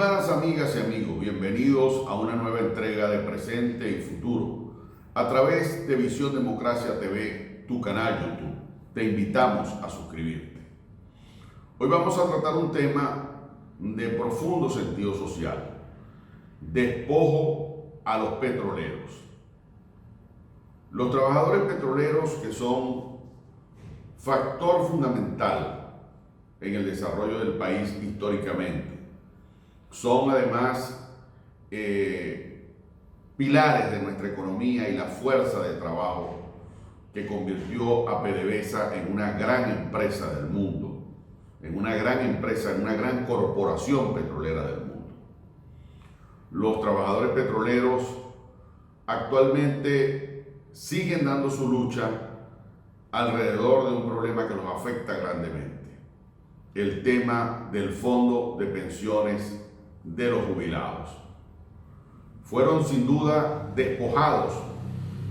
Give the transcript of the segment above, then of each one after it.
Estimadas amigas y amigos, bienvenidos a una nueva entrega de Presente y Futuro a través de Visión Democracia TV, tu canal YouTube. Te invitamos a suscribirte. Hoy vamos a tratar un tema de profundo sentido social: despojo a los petroleros. Los trabajadores petroleros, que son factor fundamental en el desarrollo del país históricamente, son además pilares de nuestra economía y la fuerza de trabajo que convirtió a PDVSA en una gran empresa del mundo, en una gran corporación petrolera del mundo. Los trabajadores petroleros actualmente siguen dando su lucha alrededor de un problema que los afecta grandemente: el tema del fondo de pensiones de los jubilados. Fueron sin duda despojados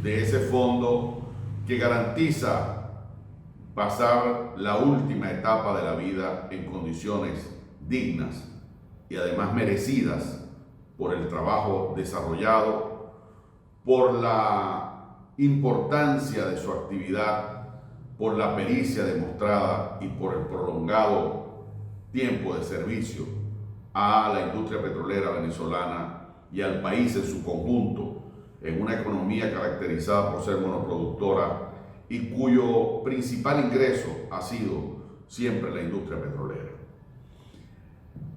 de ese fondo que garantiza pasar la última etapa de la vida en condiciones dignas y además merecidas por el trabajo desarrollado, por la importancia de su actividad, por la pericia demostrada y por el prolongado tiempo de servicio a la industria petrolera venezolana y al país en su conjunto, en una economía caracterizada por ser monoproductora y cuyo principal ingreso ha sido siempre la industria petrolera.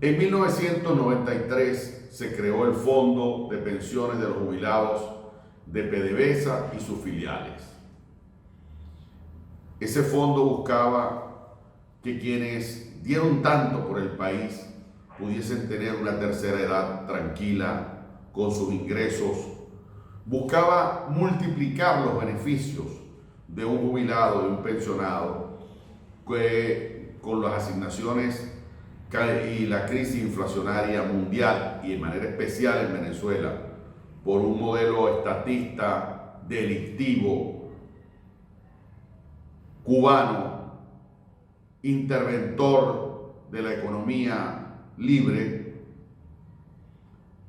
En 1993 se creó el Fondo de Pensiones de los Jubilados de PDVSA y sus filiales. Ese fondo buscaba que quienes dieron tanto por el país pudiesen tener una tercera edad tranquila con sus ingresos. Buscaba multiplicar los beneficios de un jubilado, de un pensionado, que con las asignaciones y la crisis inflacionaria mundial y de manera especial en Venezuela, por un modelo estatista, delictivo, cubano, interventor de la economía libre,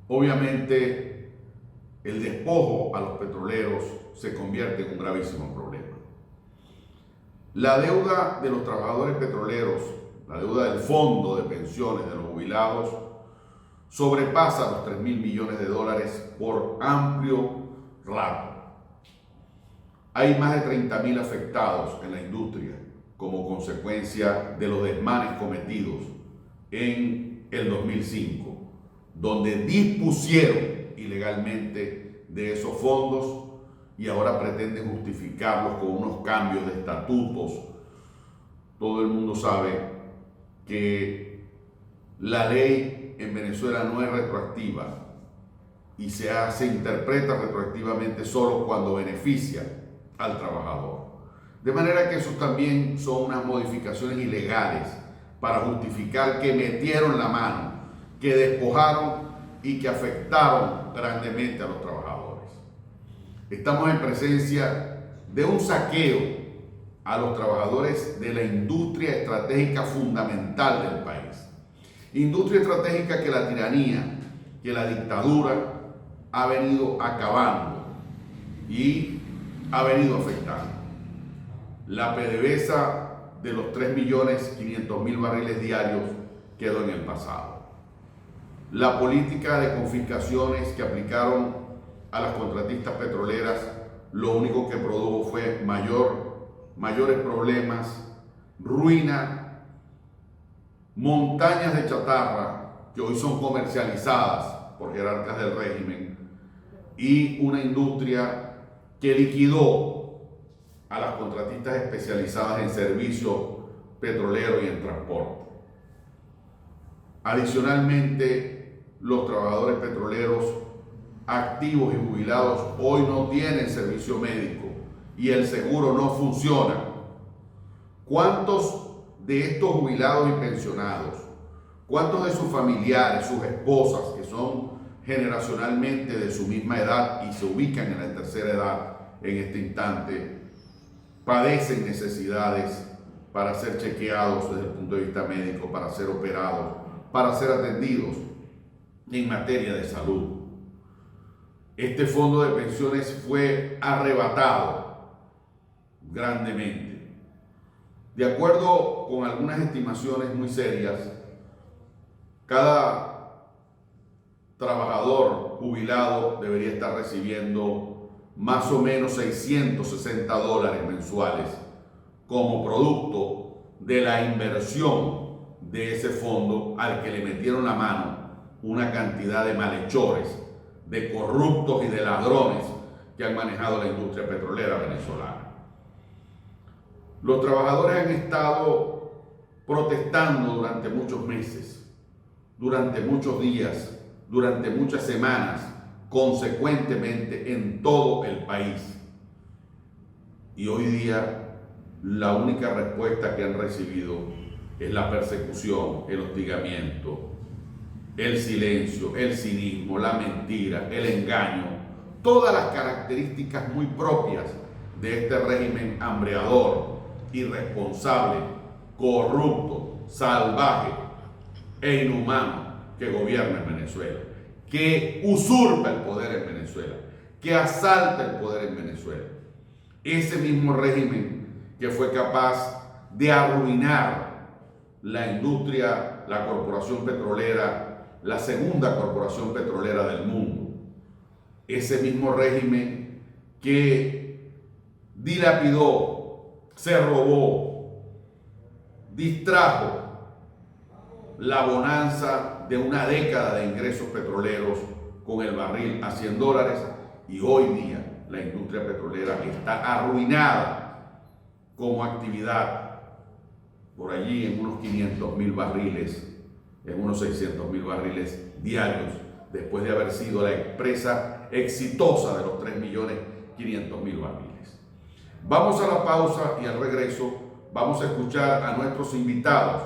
obviamente el despojo a los petroleros se convierte en un gravísimo problema. La deuda de los trabajadores petroleros, la deuda del fondo de pensiones de los jubilados, sobrepasa los $3.000 millones por amplio rato. Hay más de 30.000 afectados en la industria como consecuencia de los desmanes cometidos en el 2005, donde dispusieron ilegalmente de esos fondos y ahora pretenden justificarlos con unos cambios de estatutos. Todo el mundo sabe que la ley en Venezuela no es retroactiva y se interpreta retroactivamente solo cuando beneficia al trabajador. De manera que eso también son unas modificaciones ilegales para justificar que metieron la mano, que despojaron y que afectaron grandemente a los trabajadores. Estamos en presencia de un saqueo a los trabajadores de la industria estratégica fundamental del país. Industria estratégica que la tiranía, que la dictadura ha venido acabando y ha venido afectando. La PDVSA de los 3.500.000 barriles diarios quedó en el pasado. La política de confiscaciones que aplicaron a las contratistas petroleras lo único que produjo fue mayores problemas, ruina, montañas de chatarra que hoy son comercializadas por jerarcas del régimen y una industria que liquidó a las contratistas especializadas en servicio petrolero y en transporte. Adicionalmente, los trabajadores petroleros activos y jubilados hoy no tienen servicio médico y el seguro no funciona. ¿Cuántos de estos jubilados y pensionados, cuántos de sus familiares, sus esposas, que son generacionalmente de su misma edad y se ubican en la tercera edad en este instante, padecen necesidades para ser chequeados desde el punto de vista médico, para ser operados, para ser atendidos en materia de salud. Este fondo de pensiones fue arrebatado grandemente. De acuerdo con algunas estimaciones muy serias, cada trabajador jubilado debería estar recibiendo más o menos $660 mensuales como producto de la inversión de ese fondo al que le metieron la mano una cantidad de malhechores, de corruptos y de ladrones que han manejado la industria petrolera venezolana. Los trabajadores han estado protestando durante muchos meses, durante muchos días, durante muchas semanas, consecuentemente en todo el país. Y hoy día la única respuesta que han recibido es la persecución, el hostigamiento, el silencio, el cinismo, la mentira, el engaño, todas las características muy propias de este régimen hambreador, irresponsable, corrupto, salvaje e inhumano que gobierna en Venezuela, que usurpa el poder en Venezuela, que asalta el poder en Venezuela. Ese mismo régimen que fue capaz de arruinar la industria, la corporación petrolera, la segunda corporación petrolera del mundo. Ese mismo régimen que dilapidó, se robó, distrajo la bonanza de una década de ingresos petroleros con el barril a $100, y hoy día la industria petrolera está arruinada como actividad por allí en unos 500.000 barriles, en unos 600.000 barriles diarios, después de haber sido la empresa exitosa de los 3.500.000 barriles. Vamos a la pausa y al regreso vamos a escuchar a nuestros invitados,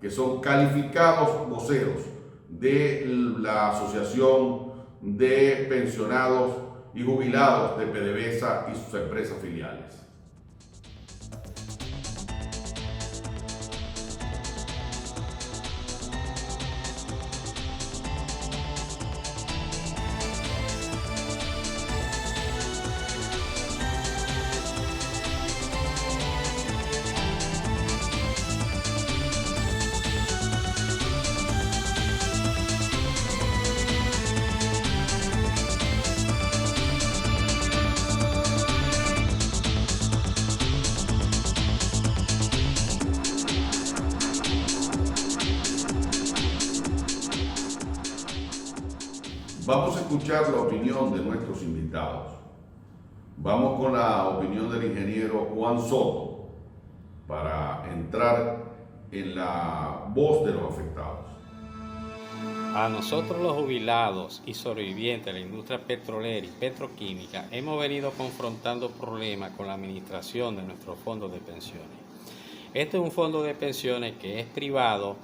que son calificados voceros de la Asociación de Pensionados y Jubilados de PDVSA y sus empresas filiales. Vamos a escuchar la opinión de nuestros invitados. Vamos con la opinión del ingeniero Juan Soto para entrar en la voz de los afectados. A nosotros los jubilados y sobrevivientes de la industria petrolera y petroquímica hemos venido confrontando problemas con la administración de nuestros fondos de pensiones. Este es un fondo de pensiones que es privado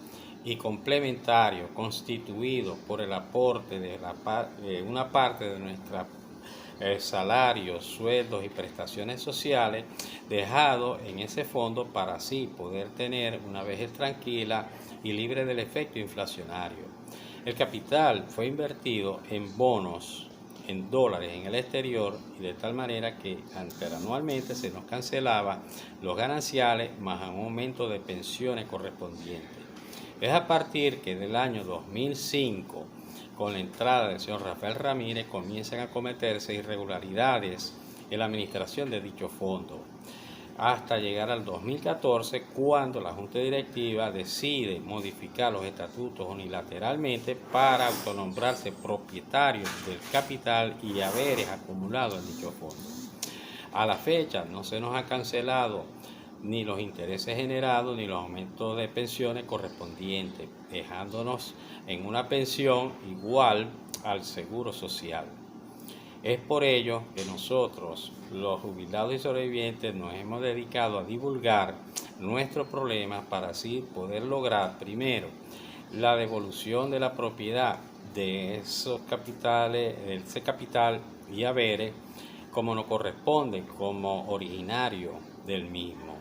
y complementario, constituido por el aporte de una parte de nuestros salarios, sueldos y prestaciones sociales, dejado en ese fondo para así poder tener una vejez tranquila y libre del efecto inflacionario. El capital fue invertido en bonos, en dólares en el exterior, y de tal manera que anualmente se nos cancelaba los gananciales más un aumento de pensiones correspondientes. Es a partir que del año 2005, con la entrada del señor Rafael Ramírez, comienzan a cometerse irregularidades en la administración de dicho fondo, hasta llegar al 2014, cuando la Junta Directiva decide modificar los estatutos unilateralmente para autonombrarse propietarios del capital y haberes acumulados en dicho fondo. A la fecha no se nos ha cancelado ni los intereses generados ni los aumentos de pensiones correspondientes, dejándonos en una pensión igual al seguro social. Es por ello que nosotros, los jubilados y sobrevivientes, nos hemos dedicado a divulgar nuestros problemas para así poder lograr, primero, la devolución de la propiedad de esos capitales, de ese capital y haberes, como nos corresponde como originario del mismo.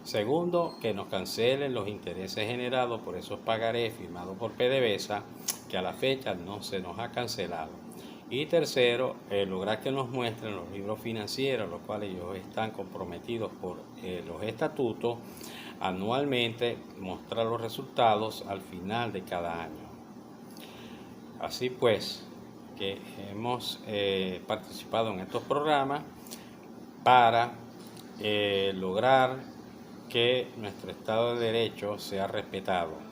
Segundo, que nos cancelen los intereses generados por esos pagarés firmados por PDVSA, que a la fecha no se nos ha cancelado. Y tercero, lograr que nos muestren los libros financieros, los cuales ellos están comprometidos por los estatutos anualmente, mostrar los resultados al final de cada año. Así pues, que hemos participado en estos programas para lograr que nuestro Estado de Derecho sea respetado.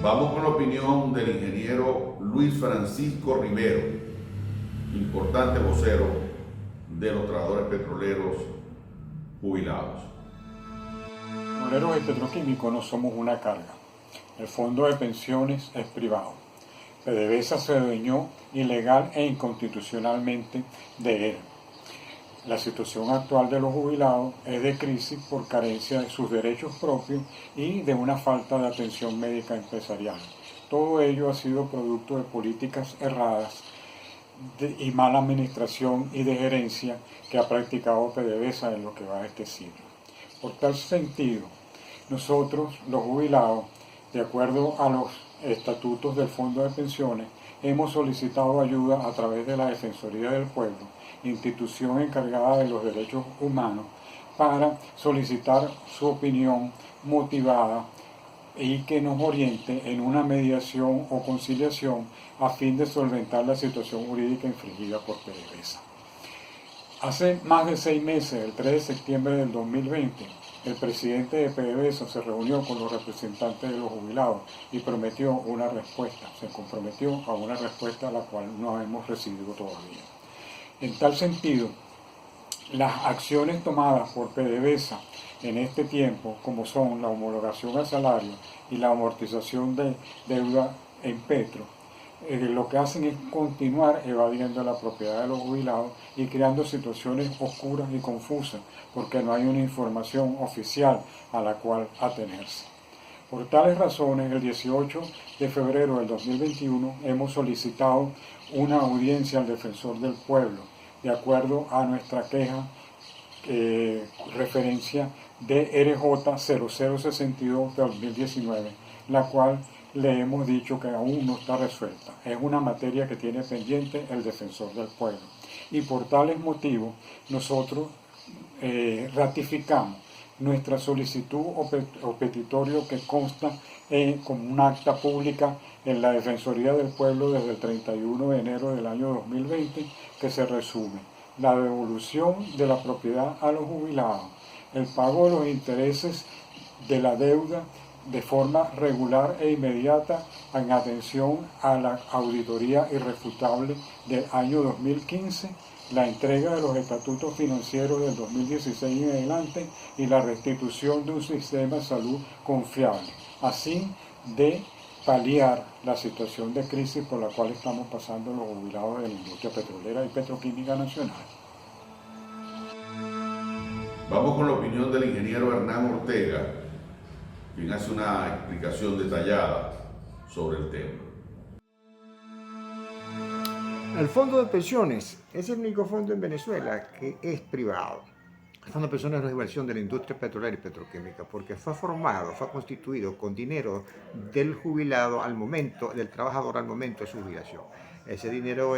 Vamos con la opinión del ingeniero Luis Francisco Rivero, importante vocero de los trabajadores petroleros jubilados. Petroleros y petroquímicos no somos una carga. El fondo de pensiones es privado. PDVSA se adueñó ilegal e inconstitucionalmente de él. La situación actual de los jubilados es de crisis por carencia de sus derechos propios y de una falta de atención médica empresarial. Todo ello ha sido producto de políticas erradas y mala administración y de gerencia que ha practicado PDVSA en lo que va de este siglo. Por tal sentido, nosotros, los jubilados, de acuerdo a los estatutos del Fondo de Pensiones, hemos solicitado ayuda a través de la Defensoría del Pueblo, institución encargada de los derechos humanos, para solicitar su opinión motivada y que nos oriente en una mediación o conciliación a fin de solventar la situación jurídica infringida por PDVSA. Hace más de 6 meses, el 3 de septiembre del 2020, el presidente de PDVSA se reunió con los representantes de los jubilados y prometió una respuesta, se comprometió a una respuesta a la cual no hemos recibido todavía. En tal sentido, las acciones tomadas por PDVSA en este tiempo, como son la homologación al salario y la amortización de deuda en Petro, lo que hacen es continuar evadiendo la propiedad de los jubilados y creando situaciones oscuras y confusas, porque no hay una información oficial a la cual atenerse. Por tales razones, el 18 de febrero del 2021 hemos solicitado una audiencia al defensor del pueblo, de acuerdo a nuestra queja referencia de RJ 0062 de 2019, la cual le hemos dicho que aún no está resuelta. Es una materia que tiene pendiente el defensor del pueblo. Y por tales motivos, nosotros ratificamos nuestra solicitud o petitorio que consta como un acta pública en la Defensoría del Pueblo desde el 31 de enero del año 2020, que se resume: la devolución de la propiedad a los jubilados, el pago de los intereses de la deuda de forma regular e inmediata en atención a la auditoría irrefutable del año 2015, la entrega de los estatutos financieros del 2016 en adelante y la restitución de un sistema de salud confiable, así de paliar la situación de crisis por la cual estamos pasando los jubilados de la industria petrolera y petroquímica nacional. Vamos con la opinión del ingeniero Hernán Ortega, quien hace una explicación detallada sobre el tema. El fondo de pensiones es el único fondo en Venezuela que es privado. El fondo de pensiones es una inversión de la industria petrolera y petroquímica porque fue formado, fue constituido con dinero del jubilado al momento, del trabajador al momento de su jubilación. Ese dinero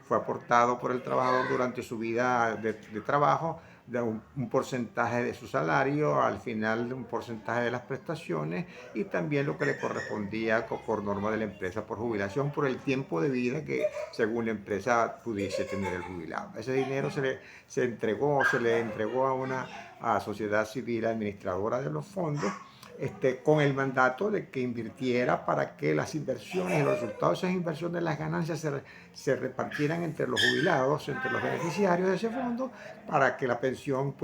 fue aportado por el trabajador durante su vida de trabajo, de un porcentaje de su salario, al final un porcentaje de las prestaciones y también lo que le correspondía por norma de la empresa por jubilación por el tiempo de vida que según la empresa pudiese tener el jubilado. Ese dinero se le entregó a una sociedad civil administradora de los fondos con el mandato de que invirtiera para que las inversiones y los resultados de esas inversiones, las ganancias se repartieran entre los jubilados, entre los beneficiarios de ese fondo, para que la pensión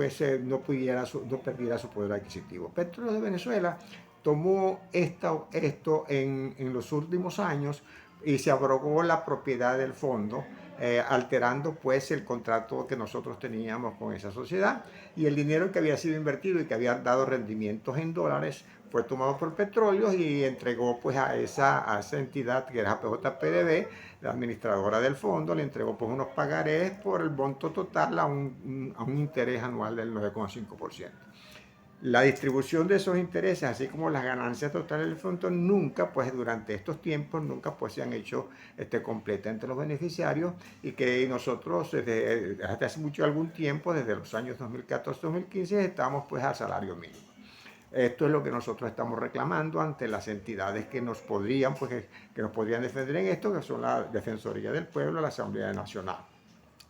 no perdiera su poder adquisitivo. Petróleos de Venezuela tomó esto en los últimos años y se abrogó la propiedad del fondo, alterando el contrato que nosotros teníamos con esa sociedad, y el dinero que había sido invertido y que había dado rendimientos en dólares fue tomado por Petróleos y entregó a esa entidad que era PJPDB, la administradora del fondo, le entregó unos pagarés por el monto total a un interés anual del 9,5%. La distribución de esos intereses, así como las ganancias totales del fondo, nunca, pues durante estos tiempos, nunca pues se han hecho completa entre los beneficiarios, y que nosotros desde hace algún tiempo, desde los años 2014-2015, estamos pues al salario mínimo. Esto es lo que nosotros estamos reclamando ante las entidades que nos podrían, pues, que nos podrían defender en esto, que son la Defensoría del Pueblo, la Asamblea Nacional.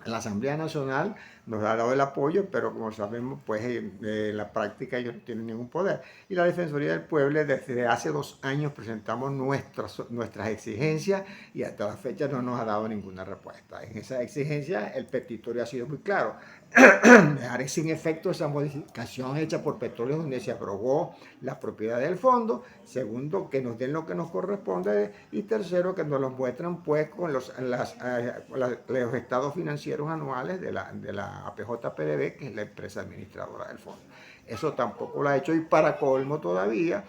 La Asamblea Nacional nos ha dado el apoyo, pero como sabemos, pues en la práctica ellos no tienen ningún poder. Y la Defensoría del Pueblo, desde hace 2 años presentamos nuestras exigencias, y hasta la fecha no nos ha dado ninguna respuesta. En esa exigencia el petitorio ha sido muy claro: dejar sin efecto esa modificación hecha por Petróleos, donde se abrogó la propiedad del fondo. Segundo, que nos den lo que nos corresponde. Y tercero, que nos los muestran pues con los estados financieros anuales de la APJ-PDV, que es la empresa administradora del fondo. Eso tampoco lo ha hecho, y para colmo todavía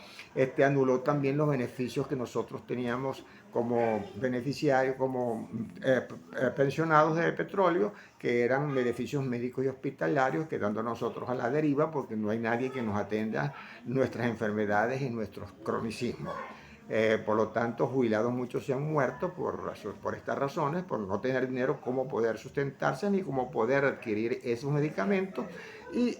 anuló también los beneficios que nosotros teníamos como beneficiarios, como pensionados de petróleo, que eran beneficios médicos y hospitalarios, quedando nosotros a la deriva porque no hay nadie que nos atienda nuestras enfermedades y nuestros cronicismos. Por lo tanto, jubilados muchos se han muerto por estas razones, por no tener dinero, cómo poder sustentarse ni cómo poder adquirir esos medicamentos, y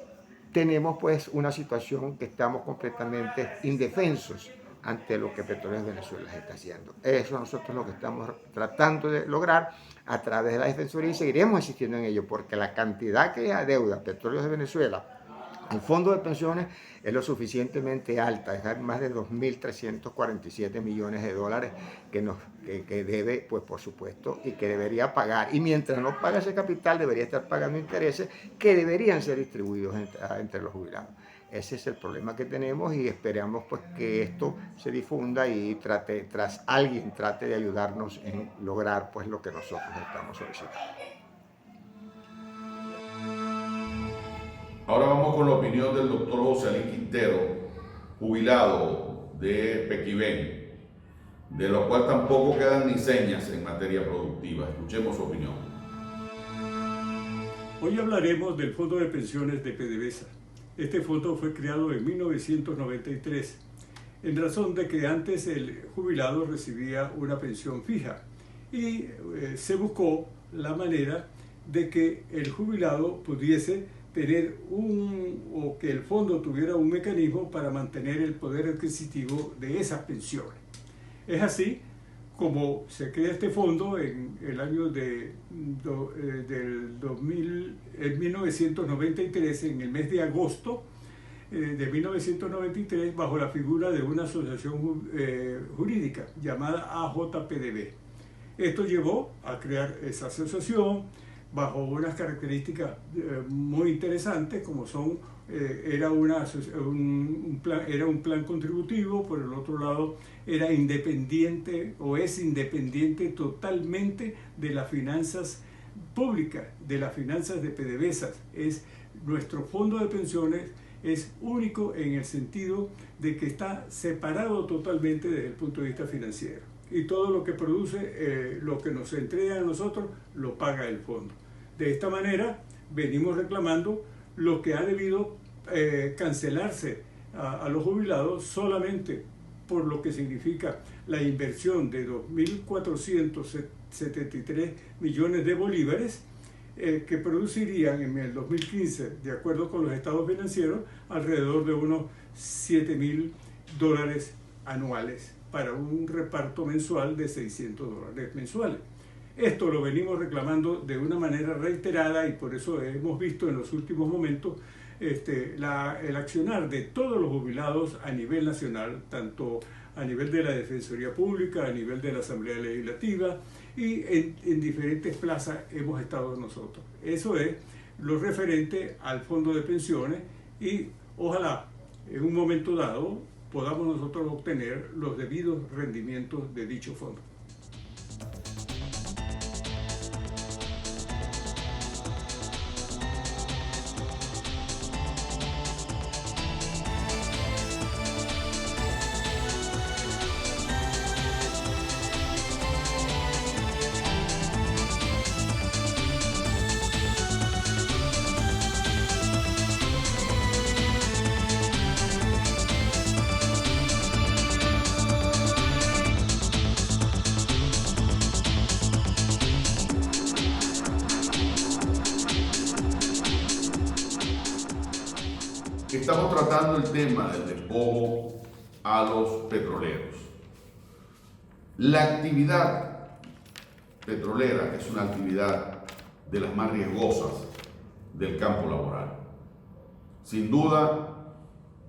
tenemos pues una situación que estamos completamente indefensos ante lo que Petróleos Venezuela está haciendo. Eso nosotros es lo que estamos tratando de lograr a través de la Defensoría, y seguiremos insistiendo en ello, porque la cantidad que adeuda Petróleos de Venezuela al fondo de pensiones es lo suficientemente alta, es más de 2.347 millones de dólares que debe, pues por supuesto, y que debería pagar. Y mientras no paga ese capital, debería estar pagando intereses que deberían ser distribuidos entre los jubilados. Ese es el problema que tenemos, y esperamos pues que esto se difunda y alguien trate de ayudarnos en lograr pues lo que nosotros estamos solicitando. Ahora vamos con la opinión del doctor José Ali Quintero, jubilado de Pequibén, de lo cual tampoco quedan ni señas en materia productiva. Escuchemos su opinión. Hoy hablaremos del Fondo de Pensiones de PDVSA. Este fondo fue creado en 1993, en razón de que antes el jubilado recibía una pensión fija, y se buscó la manera de que el jubilado pudiese tener o que el fondo tuviera un mecanismo para mantener el poder adquisitivo de esas pensiones. Es así como se crea este fondo en el año del 1993, en el mes de agosto de 1993, bajo la figura de una asociación jurídica llamada AJPDB. Esto llevó a crear esa asociación bajo unas características muy interesantes, como son, era un plan contributivo. Por el otro lado, era independiente, o es independiente totalmente de las finanzas públicas, de las finanzas de PDVSA. Nuestro fondo de pensiones es único en el sentido de que está separado totalmente desde el punto de vista financiero, y todo lo que produce, lo que nos entrega a nosotros, lo paga el fondo. De esta manera venimos reclamando lo que ha debido cancelarse a los jubilados solamente por lo que significa la inversión de 2.473 millones de bolívares, que producirían en el 2015, de acuerdo con los estados financieros, alrededor de unos $7.000 anuales, para un reparto mensual de $600 mensuales. Esto lo venimos reclamando de una manera reiterada, y por eso hemos visto en los últimos momentos el accionar de todos los jubilados a nivel nacional, tanto a nivel de la Defensoría Pública, a nivel de la Asamblea Legislativa, y en diferentes plazas hemos estado nosotros. Eso es lo referente al fondo de pensiones, y ojalá en un momento dado podamos nosotros obtener los debidos rendimientos de dicho fondo. estamos tratando el tema del despojo a los petroleros. La actividad petrolera es una actividad de las más riesgosas del campo laboral. Sin duda,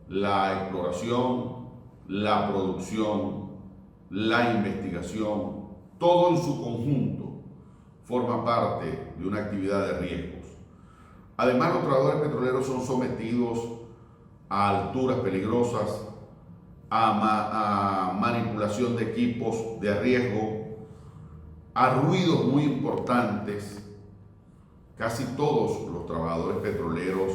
la exploración, la producción, la investigación, todo en su conjunto forma parte de una actividad de riesgos. Además, los trabajadores petroleros son sometidos a alturas peligrosas, a manipulación de equipos de riesgo, a ruidos muy importantes. Casi todos los trabajadores petroleros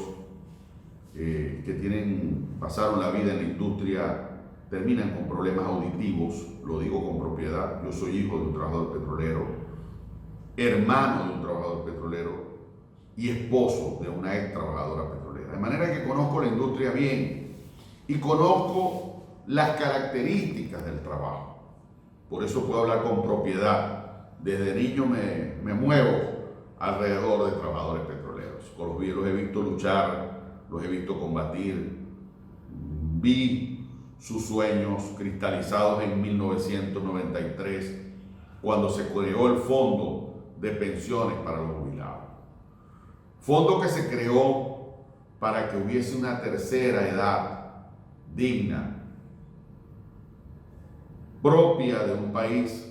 que pasaron la vida en la industria terminan con problemas auditivos, lo digo con propiedad. Yo soy hijo de un trabajador petrolero, hermano de un trabajador petrolero y esposo de una ex trabajadora petrolera. De manera que conozco la industria bien y conozco las características del trabajo. Por eso puedo hablar con propiedad. Desde niño me muevo alrededor de trabajadores petroleros. Los he visto luchar, los he visto combatir. Vi sus sueños cristalizados en 1993, cuando se creó el Fondo de Pensiones para los Jubilados. Fondo que se creó para que hubiese una tercera edad digna, propia de un país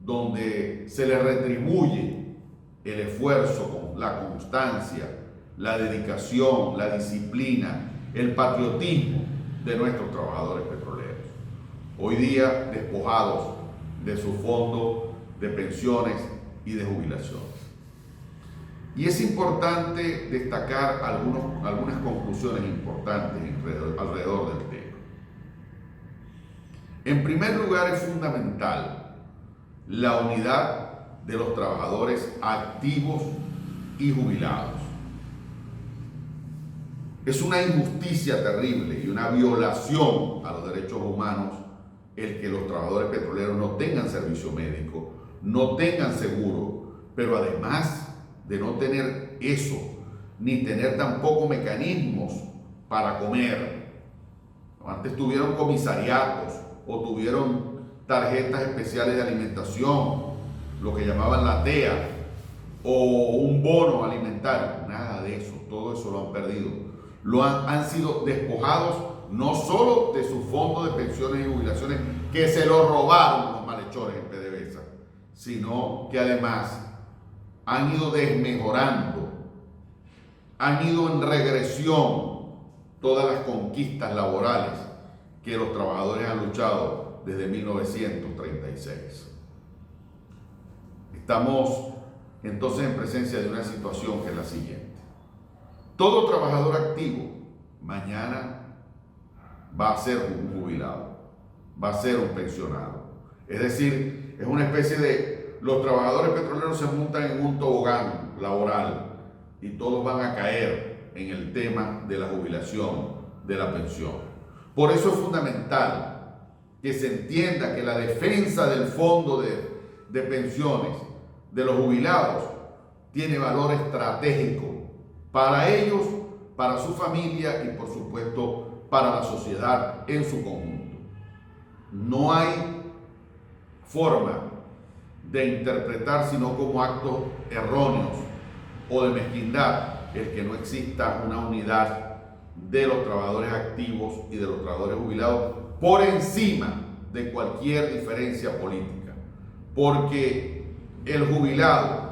donde se le retribuye el esfuerzo, la constancia, la dedicación, la disciplina, el patriotismo de nuestros trabajadores petroleros. Hoy día despojados de su fondo de pensiones y de jubilaciones. Y es importante destacar algunas conclusiones importantes alrededor del tema. En primer lugar, es fundamental la unidad de los trabajadores activos y jubilados. Es una injusticia terrible y una violación a los derechos humanos el que los trabajadores petroleros no tengan servicio médico, no tengan seguro, pero además de no tener eso, ni tener tampoco mecanismos para comer. Antes tuvieron comisariatos o tuvieron tarjetas especiales de alimentación, lo que llamaban la TEA, o un bono alimentario. Nada de eso, todo eso lo han perdido. Han sido despojados no solo de su fondo de pensiones y jubilaciones, que se lo robaron los malhechores en PDVSA, sino que además han ido desmejorando, han ido en regresión todas las conquistas laborales que los trabajadores han luchado desde 1936. Estamos entonces en presencia de una situación que es la siguiente. Todo trabajador activo mañana va a ser un jubilado, va a ser un pensionado. Es decir, es una especie de... Los trabajadores petroleros se montan en un tobogán laboral y todos van a caer en el tema de la jubilación, de la pensión. Por eso es fundamental que se entienda que la defensa del fondo de pensiones de los jubilados tiene valor estratégico para ellos, para su familia y por supuesto para la sociedad en su conjunto. No hay forma de interpretar sino como actos erróneos o de mezquindad el que no exista una unidad de los trabajadores activos y de los trabajadores jubilados por encima de cualquier diferencia política, porque el jubilado,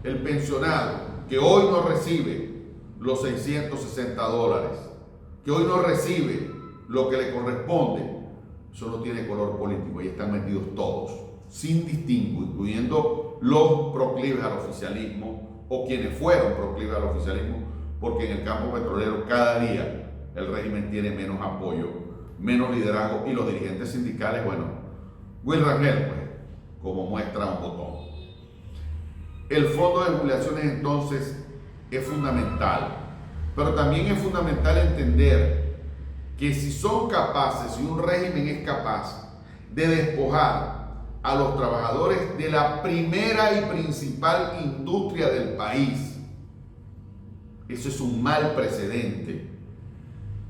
el pensionado que hoy no recibe los $660, que hoy no recibe lo que le corresponde, eso no tiene color político, ahí están metidos todos, sin distingo, incluyendo los proclives al oficialismo o quienes fueron proclives al oficialismo, porque en el campo petrolero cada día el régimen tiene menos apoyo, menos liderazgo y los dirigentes sindicales, bueno, Will Rangel, pues, como muestra un botón. El fondo de jubilaciones entonces es fundamental, pero también es fundamental entender que si son capaces, si un régimen es capaz de despojar a los trabajadores de la primera y principal industria del país, eso es un mal precedente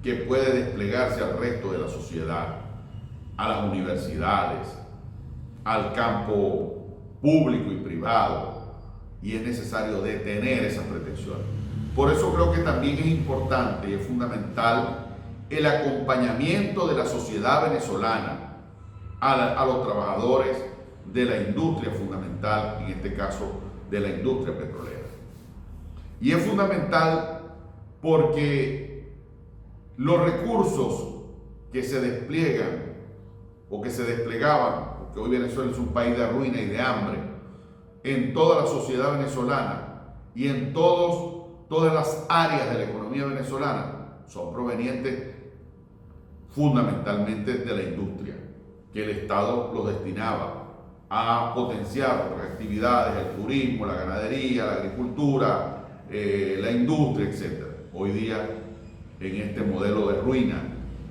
que puede desplegarse al resto de la sociedad, a las universidades, al campo público y privado, y es necesario detener esas pretensiones. Por eso creo que también es importante y es fundamental el acompañamiento de la sociedad venezolana a los trabajadores de la industria fundamental, en este caso de la industria petrolera. Y es fundamental porque los recursos que se despliegan o que se desplegaban, porque hoy Venezuela es un país de ruina y de hambre, en toda la sociedad venezolana y en todas las áreas de la economía venezolana, son provenientes fundamentalmente de la industria, que el Estado los destinaba a potenciar otras actividades, el turismo, la ganadería, la agricultura, la industria, etc. Hoy día, en este modelo de ruina,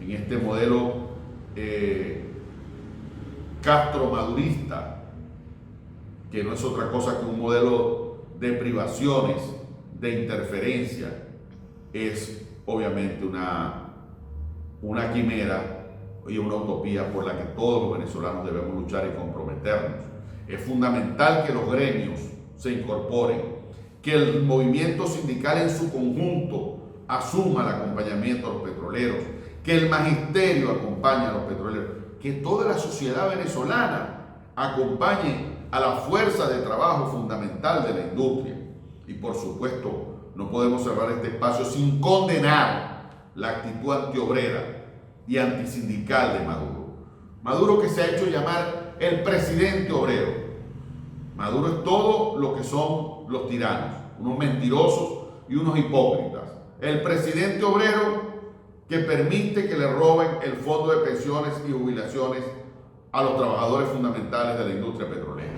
en este modelo castromadurista, que no es otra cosa que un modelo de privaciones, de interferencia, es obviamente una quimera y una utopía por la que todos los venezolanos debemos luchar y comprometernos. Es fundamental que los gremios se incorporen, que el movimiento sindical en su conjunto asuma el acompañamiento a los petroleros, que el magisterio acompañe a los petroleros, que toda la sociedad venezolana acompañe a la fuerza de trabajo fundamental de la industria. Y por supuesto, no podemos cerrar este espacio sin condenar la actitud antiobrera y antisindical de Maduro. Maduro, que se ha hecho llamar el presidente obrero. Maduro es todo lo que son los tiranos, unos mentirosos y unos hipócritas. El presidente obrero que permite que le roben el fondo de pensiones y jubilaciones a los trabajadores fundamentales de la industria petrolera.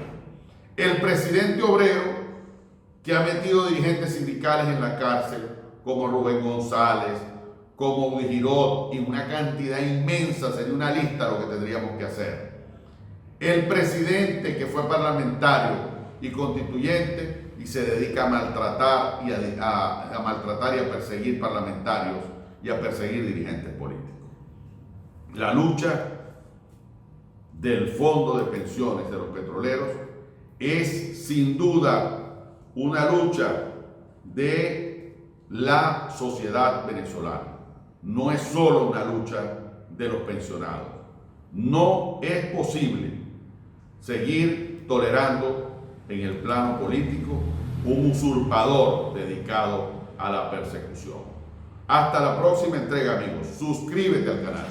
El presidente obrero que ha metido dirigentes sindicales en la cárcel, como Rubén González, como Girot, y una cantidad inmensa, sería una lista lo que tendríamos que hacer. El presidente que fue parlamentario y constituyente y se dedica a maltratar y a maltratar y a perseguir parlamentarios y a perseguir dirigentes políticos. La lucha del fondo de pensiones de los petroleros es sin duda una lucha de la sociedad venezolana. No es solo una lucha de los pensionados. No es posible seguir tolerando en el plano político un usurpador dedicado a la persecución. Hasta la próxima entrega, amigos. Suscríbete al canal.